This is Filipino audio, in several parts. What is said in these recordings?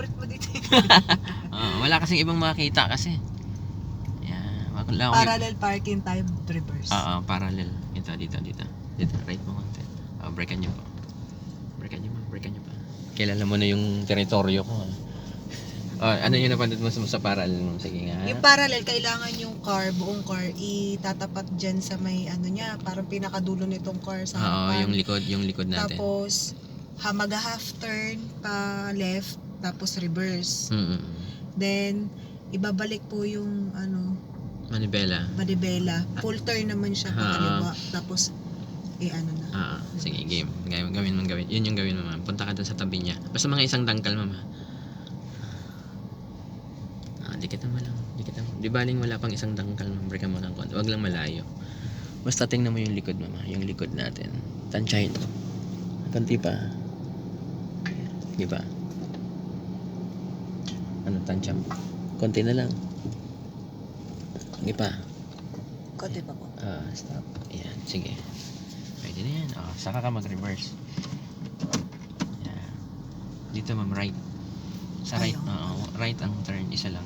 favorite mo dito. Wala kasing ibang makita kasi. Yan. Parallel parking type reverse. Parallel. Ito, dito. Right mo konti. Breakan nyo po. Breakan nyo pa. Kilala mo na yung teritoryo ko. Ano yung napanood mo sa parallel mo? Sige nga. Yung parallel, kailangan yung buong car, itatapat dyan sa may ano niya, parang pinakadulo nitong car sa harapan. yung likod natin. Tapos, mag-half turn pa left, tapos reverse. Then, ibabalik po yung Manibela. Full turn naman siya pa kaliwa. Tapos, Sige, game. Gawin. Yun yung gawin mo, ma'am. Punta ka dun sa tabi niya. Basta mga isang dangkal, ma'am. Dikitan mo lang. Di baling wala pang isang dangkal, ma'am. Breakan mo lang konti. Wag lang malayo. Basta tingnan mo yung likod, ma'am. Yung likod natin. Tansyahin mo. Konti pa. Di ba? Tansya mo? Konti na lang. Hindi pa. Konti pa po. Stop. Ayan, sige. Pwede na yan. Saka ka mag-reverse. Ayan. Dito, ma'am, right. Sa right, right ang turn. Isa lang.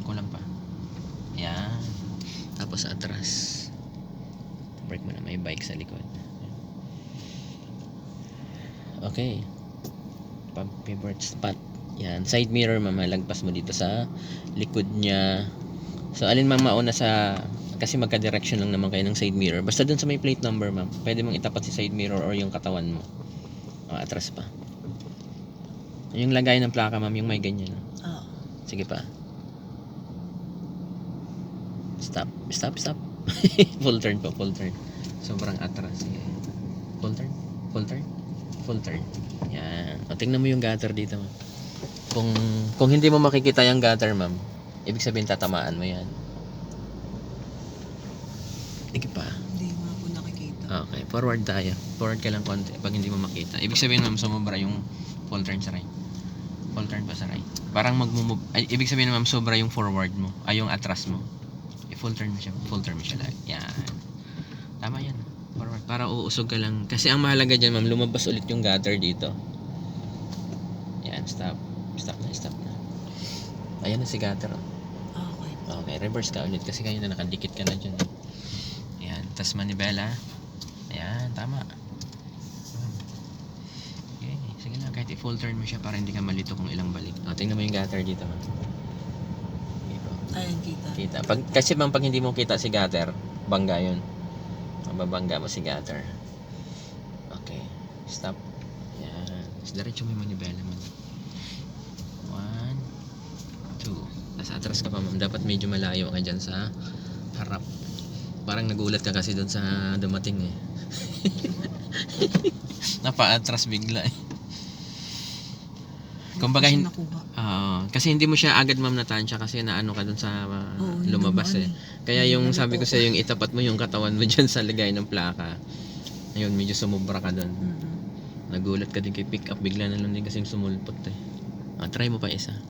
Kulang pa. Ayan. Tapos sa atras. Break mo na, may bike sa likod. Okay. Favorite spot. Yan. Side mirror, ma'am. Lagpas mo dito sa likod niya. So, alin mang mauna sa... Kasi magka-direction lang naman kayo ng side mirror. Basta dun sa may plate number, ma'am. Pwede mong itapat si side mirror or yung katawan mo. Atras pa. Yung lagay ng plaka, ma'am. Yung may ganyan. Sige pa. Stop. Full turn po. Sobrang atras. Sige. Full turn. Yan. Tingnan mo yung gutter dito, ma'am. Kung hindi mo makikita yung gutter, ma'am, ibig sabihin tatamaan mo yan. Sige pa. Hindi mo ako nakikita. Okay, forward tayo. Forward ka lang konti pag hindi mo makita. Ibig sabihin, ma'am, sumobra yung full turn sa right. Full turn pa sa right. Parang magmumove. Ibig sabihin, ma'am, sobra yung forward mo. Yung atras mo. Full turn mo siya lahat. Yan. Tama yan. Forward. Para uusog ka lang. Kasi ang mahalaga dyan, ma'am, lumabas ulit yung gutter dito. Yan, stop na. Ayan na si gutter. Okay, reverse ka ulit kasi kanina nakadikit ka na dyan. Ayan, tas manibela. Ayan, tama. Okay, sige lang, kahit i-full turn mo siya para hindi ka malito kung ilang balik. Tingnan mo yung gutter dito, ma'am. Ayan, kita. Kasi bang pag hindi mo kita si gutter, bangga yun. Mababangga mo si gutter. Okay, stop. Ayan, diretso mo yung manibela mo. 1, 2. Tapos atras ka pa, ma'am. Dapat medyo malayo ka dyan sa harap. Parang nagulat ka kasi doon sa dumating eh. Napa-atras bigla eh. Kumbaga, kasi hindi mo siya agad, ma'am, natansya kasi naano ka doon sa lumabas eh. Kaya yung sabi ko sa'yo, yung itapat mo yung katawan mo dyan sa lagay ng plaka. Ayun, medyo sumubra ka doon. Nagulat ka din kay pick up. Bigla na lang din kasi sumulpot eh. Try mo pa isa.